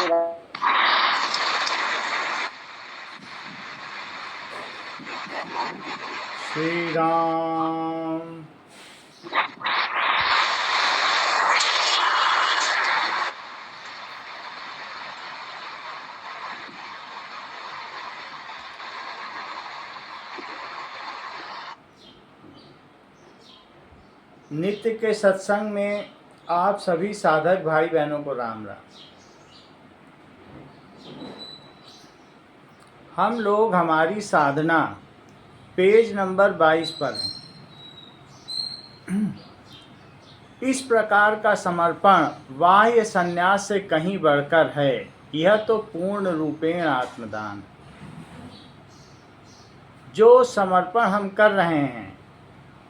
श्री राम। नित्य के सत्संग में आप सभी साधक भाई बहनों को राम राम। हम लोग हमारी साधना पेज नंबर 22 पर हैं। इस प्रकार का समर्पण बाह्य संन्यास से कहीं बढ़कर है। यह तो पूर्ण रूपेण आत्मदान। जो समर्पण हम कर रहे हैं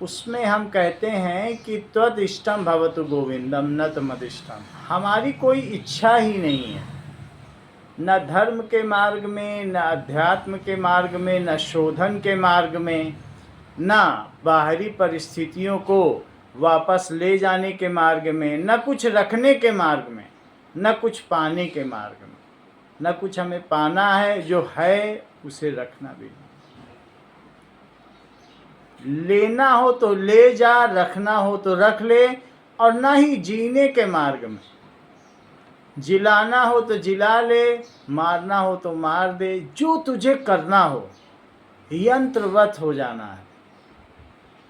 उसमें हम कहते हैं कि त्वदिष्टम भवतु गोविंदम न तमदिष्टम। हमारी कोई इच्छा ही नहीं है, न धर्म के मार्ग में, न अध्यात्म के मार्ग में, न शोधन के मार्ग में, न बाहरी परिस्थितियों को वापस ले जाने के मार्ग में, न कुछ रखने के मार्ग में, न कुछ पाने के मार्ग में। न कुछ हमें पाना है, जो है उसे रखना भी नहीं। लेना हो तो ले जा, रखना हो तो रख ले, और न ही जीने के मार्ग में। जिलाना हो तो जिला ले, मारना हो तो मार दे। जो तुझे करना हो, यंत्रवत हो जाना है।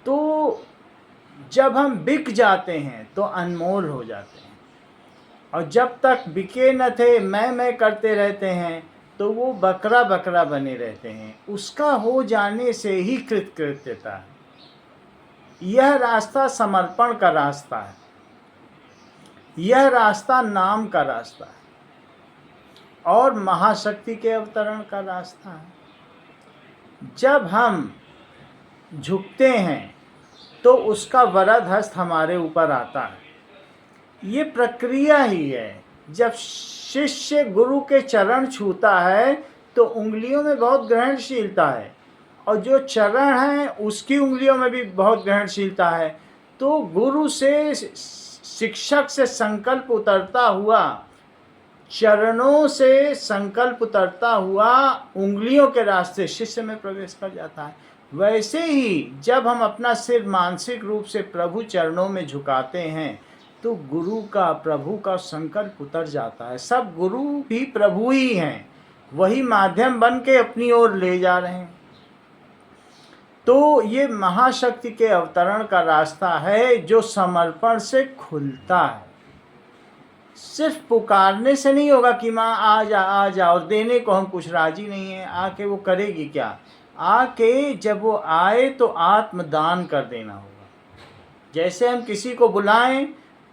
तो जब हम बिक जाते हैं तो अनमोल हो जाते हैं, और जब तक बिके न थे मैं करते रहते हैं तो वो बकरा बकरा बने रहते हैं। उसका हो जाने से ही कृतकृत्यता है। यह रास्ता समर्पण का रास्ता है, यह रास्ता नाम का रास्ता है, और महाशक्ति के अवतरण का रास्ता है। जब हम झुकते हैं तो उसका वरद हस्त हमारे ऊपर आता है। ये प्रक्रिया ही है। जब शिष्य गुरु के चरण छूता है तो उंगलियों में बहुत ग्रहणशीलता है, और जो चरण है उसकी उंगलियों में भी बहुत ग्रहणशीलता है। तो गुरु से, शिक्षक से संकल्प उतरता हुआ, चरणों से संकल्प उतरता हुआ उंगलियों के रास्ते शिष्य में प्रवेश कर जाता है। वैसे ही जब हम अपना सिर मानसिक रूप से प्रभु चरणों में झुकाते हैं तो गुरु का, प्रभु का संकल्प उतर जाता है। सब गुरु भी प्रभु ही हैं, वही माध्यम बन के अपनी ओर ले जा रहे हैं। तो ये महाशक्ति के अवतरण का रास्ता है जो समर्पण से खुलता है। सिर्फ पुकारने से नहीं होगा कि माँ आ जा आ जा, और देने को हम कुछ राजी नहीं है। आके वो करेगी क्या? आके जब वो आए तो आत्मदान कर देना होगा। जैसे हम किसी को बुलाएं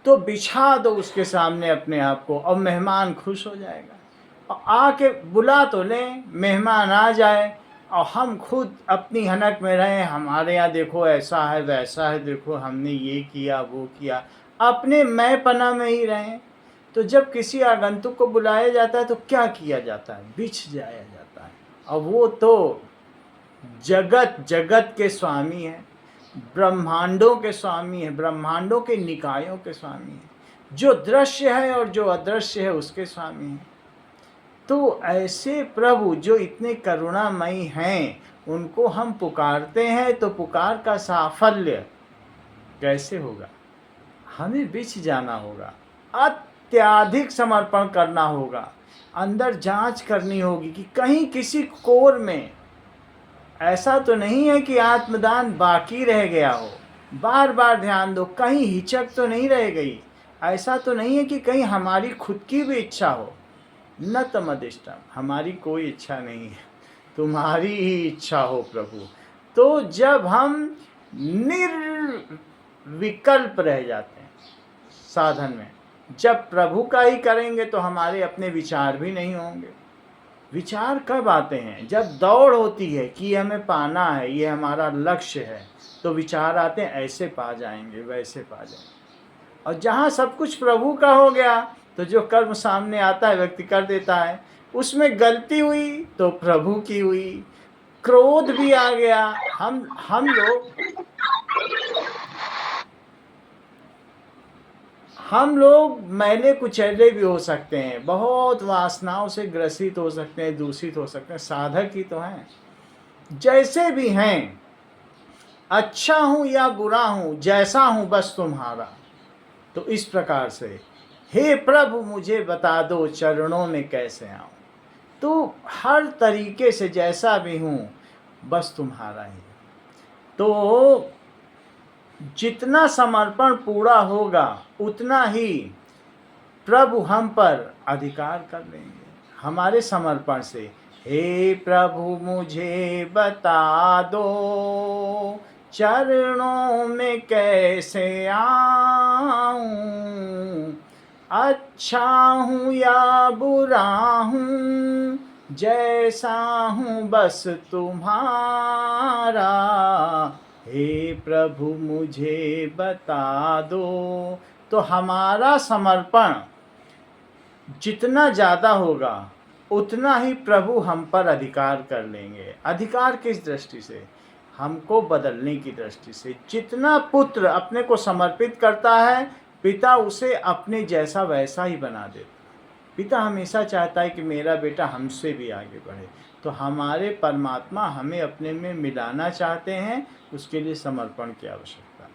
तो बिछा दो उसके सामने अपने आप को, और मेहमान खुश हो जाएगा। और आके बुला तो लें, मेहमान आ जाए, और हम खुद अपनी हनक में रहें। हमारे यहाँ देखो ऐसा है वैसा है, देखो हमने ये किया वो किया, अपने मैंपना में ही रहें। तो जब किसी आगंतुक को बुलाया जाता है तो क्या किया जाता है? बिछ जाया जाता है। और वो तो जगत जगत के स्वामी है, ब्रह्मांडों के स्वामी है, ब्रह्मांडों के निकायों के स्वामी है, जो दृश्य है और जो अदृश्य है उसके स्वामी है। तो ऐसे प्रभु जो इतने करुणामयी हैं, उनको हम पुकारते हैं तो पुकार का साफल्य कैसे होगा? हमें बिछ जाना होगा, अत्याधिक समर्पण करना होगा, अंदर जांच करनी होगी कि कहीं किसी कोर में ऐसा तो नहीं है कि आत्मदान बाकी रह गया हो। बार बार ध्यान दो, कहीं हिचक तो नहीं रह गई। ऐसा तो नहीं है कि कहीं हमारी खुद की भी इच्छा हो। न तमदिष्टम, हमारी कोई इच्छा नहीं है, तुम्हारी ही इच्छा हो प्रभु। तो जब हम निर्विकल्प रह जाते हैं साधन में, जब प्रभु का ही करेंगे तो हमारे अपने विचार भी नहीं होंगे। विचार कब आते हैं? जब दौड़ होती है कि हमें पाना है, ये हमारा लक्ष्य है, तो विचार आते हैं ऐसे पा जाएंगे, वैसे पा जाएंगे। और जहाँ सब कुछ प्रभु का हो गया तो जो कर्म सामने आता है व्यक्ति कर देता है। उसमें गलती हुई तो प्रभु की हुई, क्रोध भी आ गया। हम लोग मैले कुचैले भी हो सकते हैं, बहुत वासनाओं से ग्रसित हो सकते हैं, दूषित हो सकते हैं, साधक ही तो हैं। जैसे भी हैं, अच्छा हूं या बुरा हूं, जैसा हूं बस तुम्हारा। तो इस प्रकार से हे प्रभु मुझे बता दो चरणों में कैसे आऊं। तो हर तरीके से जैसा भी हूं बस तुम्हारा ही। तो जितना समर्पण पूरा होगा उतना ही प्रभु हम पर अधिकार कर लेंगे हमारे समर्पण से। हे प्रभु मुझे बता दो चरणों में कैसे आऊं, अच्छा हूँ या बुरा हूँ, जैसा हूँ बस तुम्हारा। हे प्रभु मुझे बता दो। तो हमारा समर्पण जितना ज़्यादा होगा उतना ही प्रभु हम पर अधिकार कर लेंगे। अधिकार किस दृष्टि से? हमको बदलने की दृष्टि से। जितना पुत्र अपने को समर्पित करता है पिता उसे अपने जैसा वैसा ही बना देता। पिता हमेशा चाहता है कि मेरा बेटा हमसे भी आगे बढ़े। तो हमारे परमात्मा हमें अपने में मिलाना चाहते हैं, उसके लिए समर्पण की आवश्यकता है।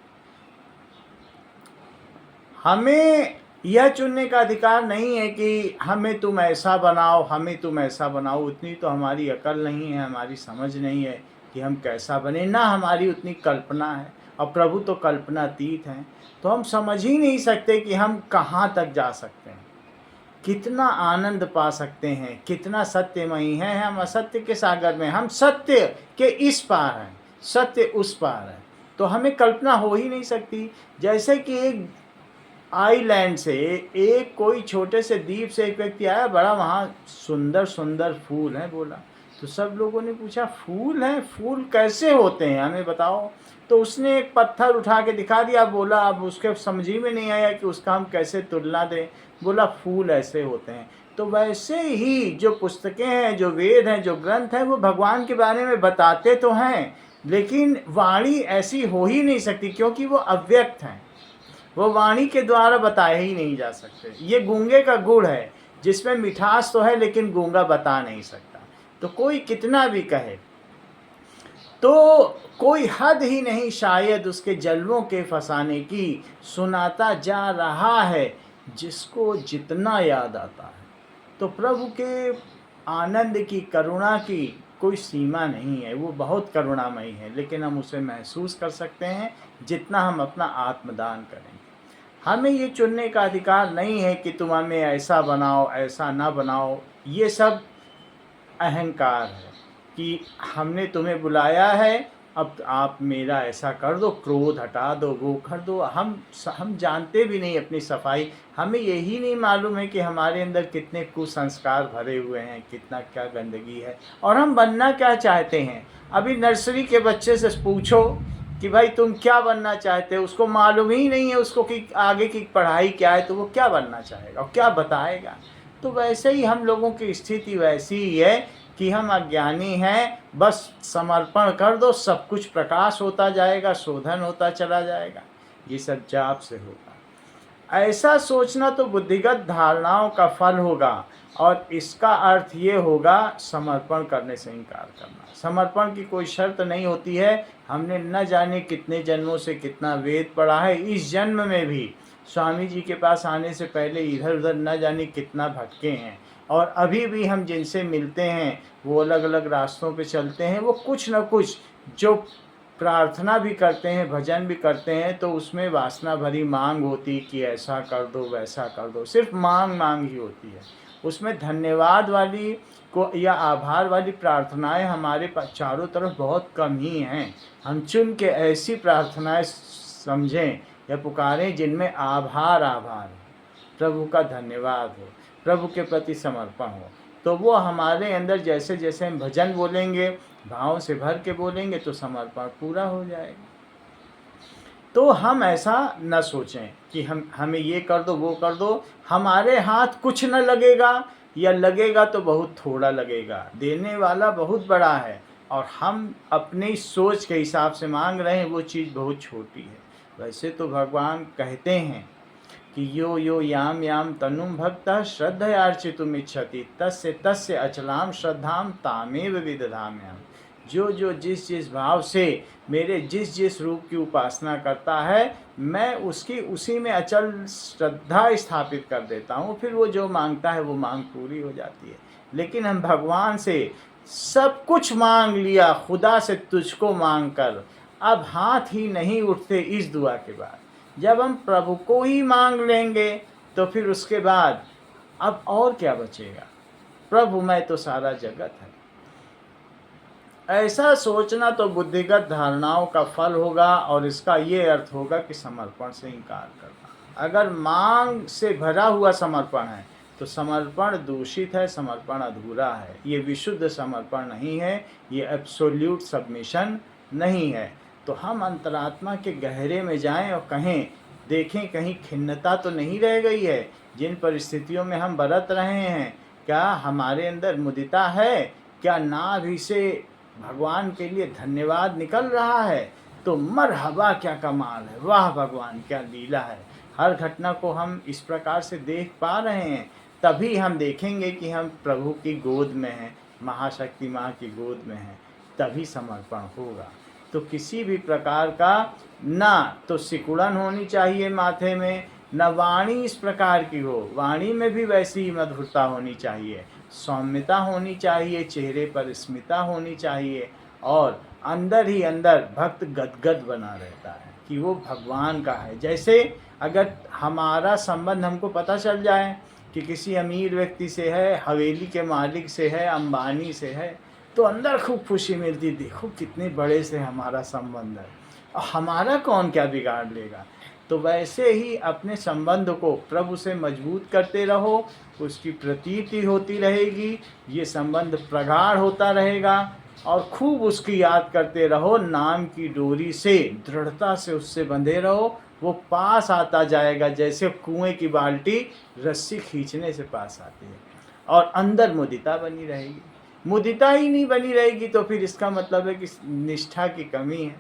हमें यह चुनने का अधिकार नहीं है कि हमें तुम ऐसा बनाओ, हमें तुम ऐसा बनाओ। उतनी तो हमारी अकल नहीं है, हमारी समझ नहीं है कि हम कैसा बने, ना हमारी उतनी कल्पना है। और प्रभु तो कल्पनातीत हैं, तो हम समझ ही नहीं सकते कि हम कहाँ तक जा सकते हैं, कितना आनंद पा सकते हैं, कितना सत्यमयी है हम। असत्य के सागर में, हम सत्य के इस पार हैं, सत्य उस पार है। तो हमें कल्पना हो ही नहीं सकती। जैसे कि एक आइलैंड से, एक कोई छोटे से द्वीप से एक व्यक्ति आया, बड़ा वहाँ सुंदर सुंदर फूल हैं बोला। तो सब लोगों ने पूछा फूल हैं, फूल कैसे होते हैं हमें बताओ। तो उसने एक पत्थर उठा के दिखा दिया। बोला अब उसके समझ ही में नहीं आया कि उसका हम कैसे तुलना दें। बोला फूल ऐसे होते हैं। तो वैसे ही जो पुस्तकें हैं, जो वेद हैं, जो ग्रंथ हैं, वो भगवान के बारे में बताते तो हैं, लेकिन वाणी ऐसी हो ही नहीं सकती, क्योंकि वो अव्यक्त हैं। वो वाणी के द्वारा बताए ही नहीं जा सकते। ये गूंगे का गुड़ है, जिसमें मिठास तो है लेकिन गूंगा बता नहीं सकता। तो कोई कितना भी कहे तो कोई हद ही नहीं शायद उसके जलवों के फसाने की। सुनाता जा रहा है जिसको जितना याद आता है। तो प्रभु के आनंद की, करुणा की कोई सीमा नहीं है। वो बहुत करुणामयी है, लेकिन हम उसे महसूस कर सकते हैं जितना हम अपना आत्मदान करेंगे। हमें ये चुनने का अधिकार नहीं है कि तुम हमें ऐसा बनाओ, ऐसा ना बनाओ। ये सब अहंकार है कि हमने तुम्हें बुलाया है, अब आप मेरा ऐसा कर दो, क्रोध हटा दो, वो कर दो। हम जानते भी नहीं अपनी सफाई। हमें यही नहीं मालूम है कि हमारे अंदर कितने कुसंस्कार भरे हुए हैं, कितना क्या गंदगी है, और हम बनना क्या चाहते हैं। अभी नर्सरी के बच्चे से पूछो कि भाई तुम क्या बनना चाहते हो, उसको मालूम ही नहीं है उसको कि आगे की पढ़ाई क्या है, तो वो क्या बनना चाहेगा और क्या बताएगा। तो वैसे ही हम लोगों की स्थिति वैसी ही है कि हम अज्ञानी हैं। बस समर्पण कर दो, सब कुछ प्रकाश होता जाएगा, शोधन होता चला जाएगा। ये सब जाप से होगा। ऐसा सोचना तो बुद्धिगत धारणाओं का फल होगा, और इसका अर्थ ये होगा समर्पण करने से इनकार करना। समर्पण की कोई शर्त नहीं होती है। हमने न जाने कितने जन्मों से कितना वेद पढ़ा है, इस जन्म में भी स्वामी जी के पास आने से पहले इधर उधर न जाने कितना भटके हैं, और अभी भी हम जिनसे मिलते हैं वो अलग अलग रास्तों पे चलते हैं। वो कुछ न कुछ जो प्रार्थना भी करते हैं, भजन भी करते हैं, तो उसमें वासना भरी मांग होती कि ऐसा कर दो, वैसा कर दो। सिर्फ मांग मांग ही होती है। उसमें धन्यवाद वाली को या आभार वाली प्रार्थनाएं हमारे चारों तरफ बहुत कम ही हैं। हम चुन के ऐसी प्रार्थनाएं समझें या पुकारें जिनमें आभार आभार हो, प्रभु का धन्यवाद हो, प्रभु के प्रति समर्पण हो। तो वो हमारे अंदर जैसे जैसे हम भजन बोलेंगे, भाव से भर के बोलेंगे, तो समर्पण पूरा हो जाएगा। तो हम ऐसा न सोचें कि हमें ये कर दो, वो कर दो। हमारे हाथ कुछ न लगेगा, या लगेगा तो बहुत थोड़ा लगेगा। देने वाला बहुत बड़ा है, और हम अपनी सोच के हिसाब से मांग रहे हैं, वो चीज़ बहुत छोटी है। वैसे तो भगवान कहते हैं कि यो यो याम याम तनुम भक्तः श्रद्धयार्चितुम इच्छति तस्य तस्य अचलाम श्रद्धाम तामेव विदधाम्यहम्। जो जो जिस जिस भाव से मेरे जिस जिस रूप की उपासना करता है, मैं उसकी उसी में अचल श्रद्धा स्थापित कर देता हूँ। फिर वो जो मांगता है वो मांग पूरी हो जाती है। लेकिन हम भगवान से सब कुछ मांग लिया, खुदा से तुझको मांग कर, अब हाथ ही नहीं उठते इस दुआ के बाद। जब हम प्रभु को ही मांग लेंगे तो फिर उसके बाद अब और क्या बचेगा। प्रभु मैं तो सारा जगत है। ऐसा सोचना तो बुद्धिगत धारणाओं का फल होगा और इसका ये अर्थ होगा कि समर्पण से इनकार करना। अगर मांग से भरा हुआ समर्पण है तो समर्पण दूषित है, समर्पण अधूरा है। ये विशुद्ध समर्पण नहीं है, ये एब्सोल्यूट सबमिशन नहीं है। तो हम अंतरात्मा के गहरे में जाएं और कहें, देखें कहीं खिन्नता तो नहीं रह गई है। जिन परिस्थितियों में हम बरत रहे हैं, क्या हमारे अंदर मुदिता है? क्या नाभि से भगवान के लिए धन्यवाद निकल रहा है? तो मरहबा क्या कमाल है, वाह भगवान क्या लीला है। हर घटना को हम इस प्रकार से देख पा रहे हैं, तभी हम देखेंगे कि हम प्रभु की गोद में हैं, महाशक्ति माँ की गोद में हैं, तभी समर्पण होगा। तो किसी भी प्रकार का ना तो सिकुड़न होनी चाहिए माथे में, न वाणी इस प्रकार की हो, वाणी में भी वैसी ही मधुरता होनी चाहिए, सौम्यता होनी चाहिए, चेहरे पर स्मिता होनी चाहिए, और अंदर ही अंदर भक्त गदगद बना रहता है कि वो भगवान का है। जैसे अगर हमारा संबंध हमको पता चल जाए कि किसी अमीर व्यक्ति से है, हवेली के मालिक से है, अंबानी से है, तो अंदर खूब खुशी मिलती, देखो कितने बड़े से हमारा संबंध है, और हमारा कौन क्या बिगाड़ लेगा। तो वैसे ही अपने संबंध को प्रभु से मजबूत करते रहो, उसकी प्रतीति होती रहेगी, ये संबंध प्रगाढ़ होता रहेगा, और खूब उसकी याद करते रहो, नाम की डोरी से दृढ़ता से उससे बंधे रहो, वो पास आता जाएगा जैसे कुएं की बाल्टी रस्सी खींचने से पास आती है। और अंदर मुदिता बनी रहेगी। मुदिता ही नहीं बनी रहेगी तो फिर इसका मतलब है कि निष्ठा की कमी है,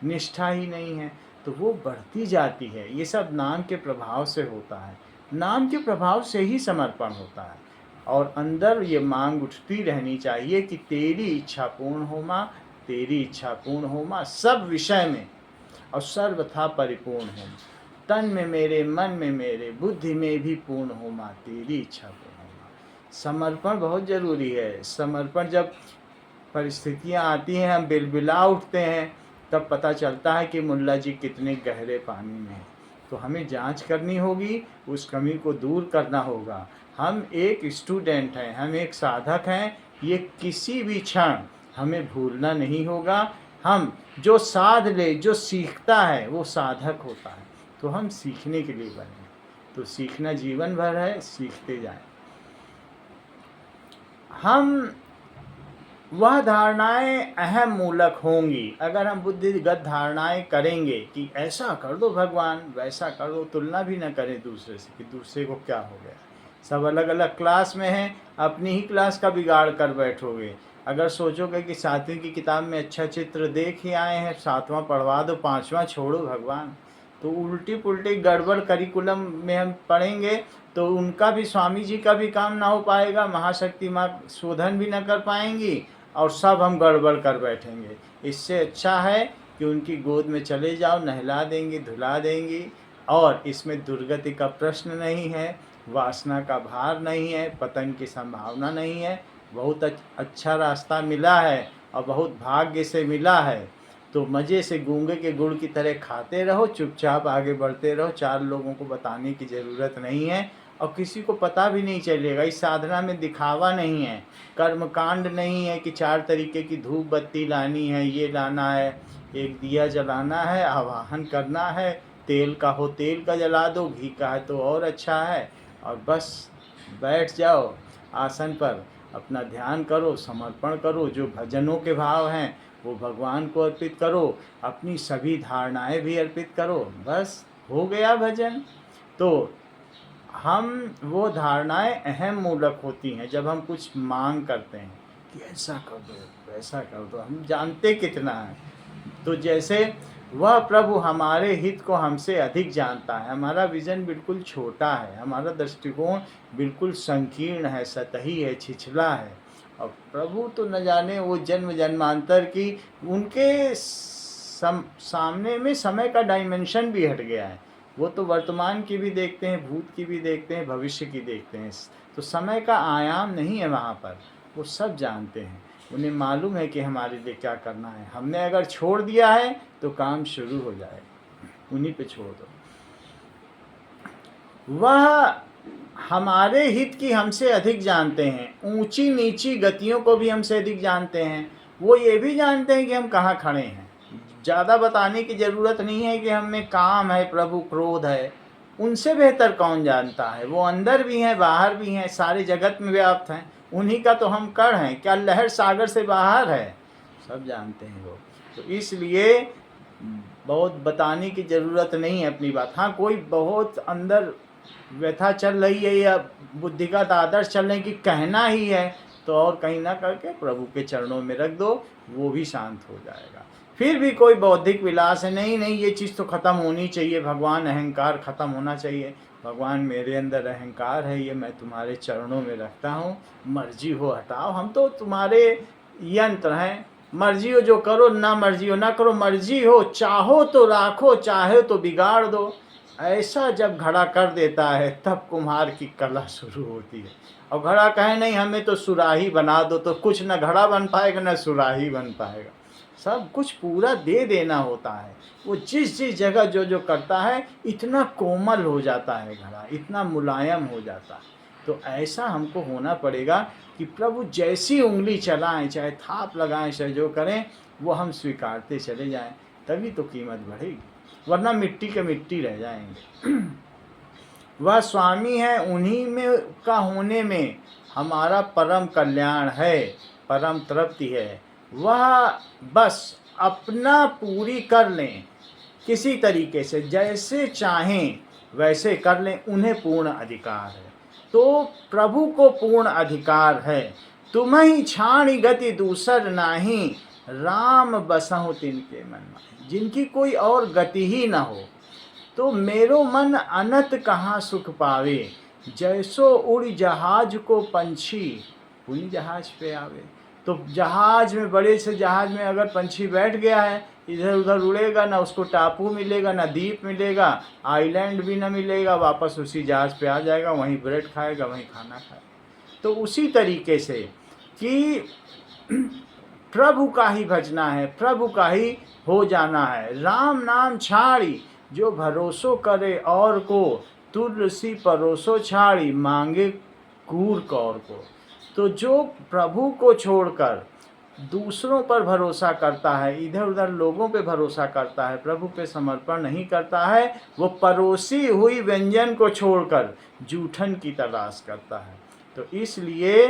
निष्ठा ही नहीं है, तो वो बढ़ती जाती है। ये सब नाम के प्रभाव से होता है, नाम के प्रभाव से ही समर्पण होता है। और अंदर ये मांग उठती रहनी चाहिए कि तेरी इच्छा पूर्ण हो माँ, तेरी इच्छा पूर्ण हो माँ, सब विषय में और सर्वथा परिपूर्ण हो। तन में मेरे, मन में मेरे, बुद्धि में भी पूर्ण हो माँ, तेरी इच्छा पूर्ण हो माँ। समर्पण बहुत ज़रूरी है। समर्पण जब परिस्थितियाँ आती हैं, हम बिलबिला उठते हैं, तब पता चलता है कि मुल्ला जी कितने गहरे पानी में हैं। तो हमें जांच करनी होगी, उस कमी को दूर करना होगा। हम एक स्टूडेंट हैं, हम एक साधक हैं, ये किसी भी क्षण हमें भूलना नहीं होगा। हम जो साध ले, जो सीखता है वो साधक होता है। तो हम सीखने के लिए बने, तो सीखना जीवन भर है, सीखते जाएं। हम वह धारणाएं अहम मूलक होंगी अगर हम बुद्धिगत धारणाएं करेंगे कि ऐसा कर दो भगवान, वैसा कर दो, तुलना भी न करें दूसरे से कि दूसरे को क्या हो गया। सब अलग अलग क्लास में हैं, अपनी ही क्लास का बिगाड़ कर बैठोगे। अगर सोचोगे कि 7वीं की किताब में अच्छा चित्र देख ही आए हैं, 7वां पढ़वा दो, 5वां छोड़ो भगवान, तो उल्टी पुल्टी गड़बड़ करिकुलम में हम पढ़ेंगे तो उनका भी, स्वामी जी का भी काम ना हो पाएगा, महाशक्ति माँ शोधन भी ना कर पाएंगी, और सब हम गड़बड़ कर बैठेंगे। इससे अच्छा है कि उनकी गोद में चले जाओ, नहला देंगी, धुला देंगी, और इसमें दुर्गति का प्रश्न नहीं है, वासना का भार नहीं है, पतन की संभावना नहीं है। बहुत अच्छा रास्ता मिला है और बहुत भाग्य से मिला है। तो मज़े से गूंगे के गुड़ की तरह खाते रहो, चुपचाप आगे बढ़ते रहो। 4 लोगों को बताने की ज़रूरत नहीं है, और किसी को पता भी नहीं चलेगा। इस साधना में दिखावा नहीं है, कर्मकांड नहीं है कि 4 तरीके की धूप बत्ती लानी है, ये लाना है, एक दिया जलाना है, आवाहन करना है, तेल का हो तेल का जला दो, घी का है तो और अच्छा है, और बस बैठ जाओ आसन पर, अपना ध्यान करो, समर्पण करो। जो भजनों के भाव हैं वो भगवान को अर्पित करो, अपनी सभी धारणाएं भी अर्पित करो, बस हो गया भजन। तो हम वो धारणाएं अहम मूलक होती हैं जब हम कुछ मांग करते हैं कि ऐसा कर दो, वैसा कर दो। हम जानते कितना है। तो जैसे वह प्रभु हमारे हित को हमसे अधिक जानता है। हमारा विज़न बिल्कुल छोटा है, हमारा दृष्टिकोण बिल्कुल संकीर्ण है, सतही है, छिछला है। और प्रभु तो न जाने वो जन्म जन्मांतर की, उनके सामने में समय का डायमेंशन भी हट गया है। वो तो वर्तमान की भी देखते हैं, भूत की भी देखते हैं, भविष्य की देखते हैं। तो समय का आयाम नहीं है वहाँ पर, वो सब जानते हैं। उन्हें मालूम है कि हमारे लिए क्या करना है। हमने अगर छोड़ दिया है तो काम शुरू हो जाएगा, उन्हीं पे छोड़ दो। वह हमारे हित की हमसे अधिक जानते हैं, ऊंची नीची गतियों को भी हमसे अधिक जानते हैं। वो ये भी जानते हैं कि हम कहाँ खड़े हैं। ज़्यादा बताने की ज़रूरत नहीं है कि हम में काम है, प्रभु क्रोध है। उनसे बेहतर कौन जानता है। वो अंदर भी हैं, बाहर भी हैं, सारे जगत में व्याप्त हैं। उन्हीं का तो हम कण हैं, क्या लहर सागर से बाहर है, सब जानते हैं वो। तो इसलिए बहुत बताने की ज़रूरत नहीं है अपनी बात। हाँ, कोई बहुत अंदर व्यथा चल रही है या बुद्धिगत आदर्श चल रहे हैं कि कहना ही है, तो और कहीं ना करके प्रभु के चरणों में रख दो, वो भी शांत हो जाएगा। फिर भी कोई बौद्धिक विलास है, नहीं नहीं ये चीज़ तो ख़त्म होनी चाहिए, भगवान अहंकार ख़त्म होना चाहिए। भगवान मेरे अंदर अहंकार है, ये मैं तुम्हारे चरणों में रखता हूँ, मर्जी हो हटाओ, हम तो तुम्हारे यंत्र हैं, मर्जी हो जो करो, ना मर्जी हो ना करो, मर्जी हो चाहो तो राखो, चाहे तो बिगाड़ दो। ऐसा जब घड़ा कर देता है तब कुम्हार की कला शुरू होती है। और घड़ा कहे नहीं हमें तो सुराही बना दो, तो कुछ न घड़ा बन पाएगा न सुराही बन पाएगा। सब कुछ पूरा दे देना होता है। वो जिस जिस जगह जो जो करता है इतना कोमल हो जाता है घड़ा, इतना मुलायम हो जाता है। तो ऐसा हमको होना पड़ेगा कि प्रभु जैसी उंगली चलाएं, चाहे थाप लगाएं, चाहे जो करें, वो हम स्वीकारते चले जाएं, तभी तो कीमत बढ़ेगी, वरना मिट्टी के मिट्टी रह जाएंगे। वह स्वामी है, उन्हीं में का होने में हमारा परम कल्याण है, परम तृप्ति है। वह बस अपना पूरी कर लें, किसी तरीके से जैसे चाहें वैसे कर लें, उन्हें पूर्ण अधिकार है। तो प्रभु को पूर्ण अधिकार है। तुम्हें छाणी गति दूसर नाही, राम बसहु तिनके मन में। जिनकी कोई और गति ही ना हो, तो मेरो मन अनत कहाँ सुख पावे, जैसो उड़ जहाज को पंछी उन्हीं जहाज पे आवे। तो जहाज में, बड़े से जहाज में अगर पंछी बैठ गया है, इधर उधर उड़ेगा, ना उसको टापू मिलेगा, ना द्वीप मिलेगा, आइलैंड भी ना मिलेगा, वापस उसी जहाज पे आ जाएगा, वहीं ब्रेड खाएगा, वहीं खाना खाएगा। तो उसी तरीके से कि प्रभु का ही भजना है, प्रभु का ही हो जाना है। राम नाम छाड़ी जो भरोसो करे और को, तुलसी परोसो छाड़ी मांगे कूर कौर को। तो जो प्रभु को छोड़कर दूसरों पर भरोसा करता है, इधर उधर लोगों पे भरोसा करता है, प्रभु पे समर्पण नहीं करता है, वो परोसी हुई व्यंजन को छोड़कर जूठन की तलाश करता है। तो इसलिए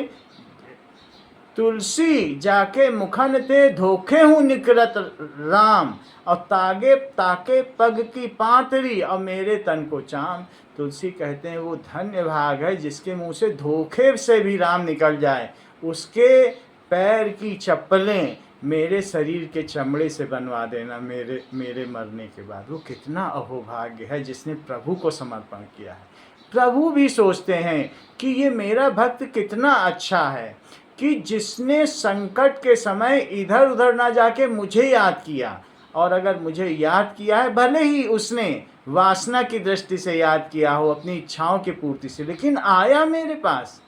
तुलसी जाके मुखन ते धोखे हूँ निकरत राम, और तागे ताके पग की पांतरी और मेरे तन को चाम। तुलसी कहते हैं वो धन्य भाग है जिसके मुंह से धोखे से भी राम निकल जाए, उसके पैर की चप्पलें मेरे शरीर के चमड़े से बनवा देना मेरे मरने के बाद। वो कितना अहोभाग्य है जिसने प्रभु को समर्पण किया है। प्रभु भी सोचते हैं कि ये मेरा भक्त कितना अच्छा है कि जिसने संकट के समय इधर उधर ना जाके मुझे याद किया। और अगर मुझे याद किया है, भले ही उसने वासना की दृष्टि से याद किया हो, अपनी इच्छाओं की पूर्ति से, लेकिन आया मेरे पास,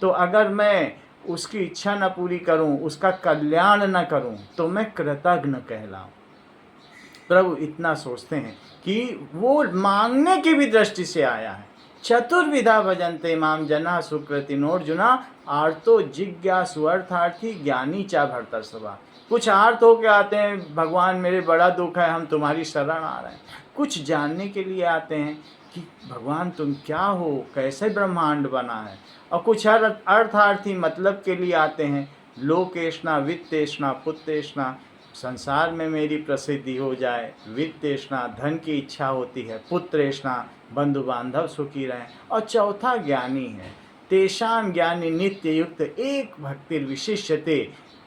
तो अगर मैं उसकी इच्छा न पूरी करूं, उसका कल्याण न करूं, तो मैं कृतज्ञ कहलाऊं। प्रभु इतना सोचते हैं कि वो मांगने की भी दृष्टि से आया है। चतुर्विधा भजन्ते माम जना सुकृतिनोर्जुना, आर्तो जिज्ञासु अर्थार्थी ज्ञानी चा भरतर सभा। कुछ आर्त होके आते हैं, भगवान मेरे बड़ा दुख है, हम तुम्हारी शरण आ रहे हैं। कुछ जानने के लिए आते हैं कि भगवान तुम क्या हो, कैसे ब्रह्मांड बना है। और कुछ अर्थार्थी मतलब के लिए आते हैं, लोकेशना वित्तेषणा पुत्तेषणा, संसार में मेरी प्रसिद्धि हो जाए, वित्तेषणा धन की इच्छा होती है, पुत्रेषणा बंधु बांधव सुखी रहें। और चौथा ज्ञानी है, तेषाम ज्ञानी नित्य युक्त एक भक्ति विशिष्यते,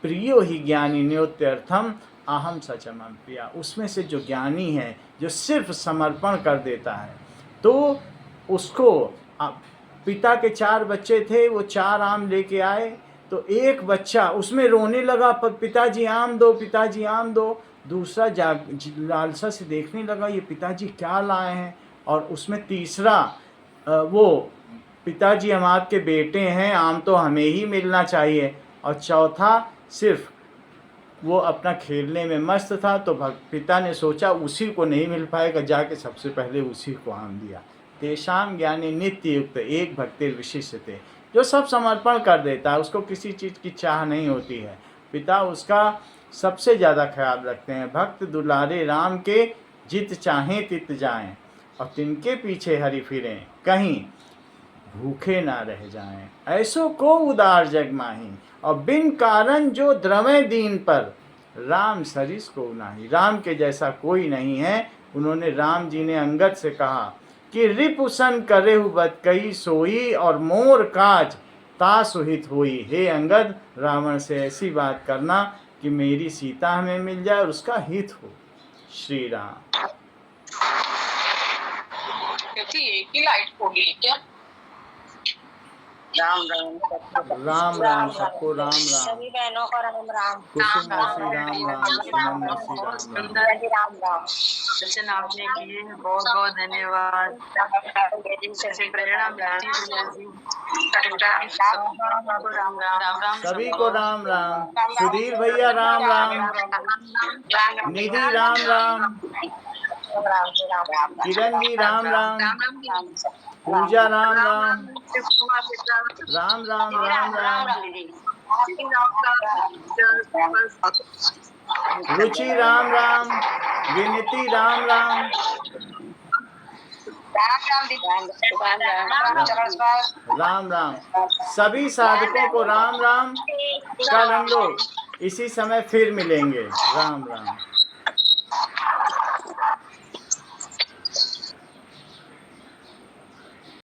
प्रियो ही ज्ञानी न्योत्यर्थम अहम सचमम प्रिया, उसमें से जो ज्ञानी है, जो सिर्फ समर्पण कर देता है, तो उसको पिता के 4 बच्चे थे, वो 4 आम लेके आए, तो एक बच्चा उसमें रोने लगा, पिताजी आम दो, पिताजी आम दो। दूसरा लालसा से देखने लगा ये पिताजी क्या लाए हैं, और उसमें तीसरा वो पिताजी हम आपके बेटे हैं, आम तो हमें ही मिलना चाहिए। और चौथा सिर्फ वो अपना खेलने में मस्त था, तो पिता ने सोचा उसी को नहीं मिल पाएगा, जाके सबसे पहले उसी को आम दिया। तेषाम ज्ञानी नित्य युक्त एक भक्तिर विशिष्यते, जो सब समर्पण कर देता है, उसको किसी चीज़ की चाह नहीं होती है, पिता उसका सबसे ज़्यादा ख्याल रखते हैं। भक्त दुलारे राम के, जित चाहें तित जाएं, और तिनके पीछे हरि फिरें, कहीं भूखे ना रह जाएं। ऐसो को उदार जग माही, और बिन कारण जो द्रवे दीन पर, राम सरिस को नाही। राम के जैसा कोई नहीं है। उन्होंने, राम जी ने अंगद से कहा कि रिपुसन करे बत कई सोई, और मोर काज ता सुहित हुई। हे अंगद, रावण से ऐसी बात करना कि मेरी सीता हमें मिल जाए और उसका हित हो। श्री राम। एक ही लाइट होगी क्या? राम राम राम राम सबको राम राम। सभी बहनों को राम राम। कुसुम श्री राम राम, सुमन श्री राम राम। राम राम। सचिन आपने किए बहुत बहुत धन्यवाद। जैसे प्रेरणा मिलती राम राम। सभी को राम राम। सुधीर भैया राम राम, निधि राम राम, किरण जी राम राम, पूजा राम राम, राम राम राम राम, रुचि राम राम, विनती राम राम, राम राम। सभी साधकों को राम राम। कल हम लोग इसी समय फिर मिलेंगे। राम राम।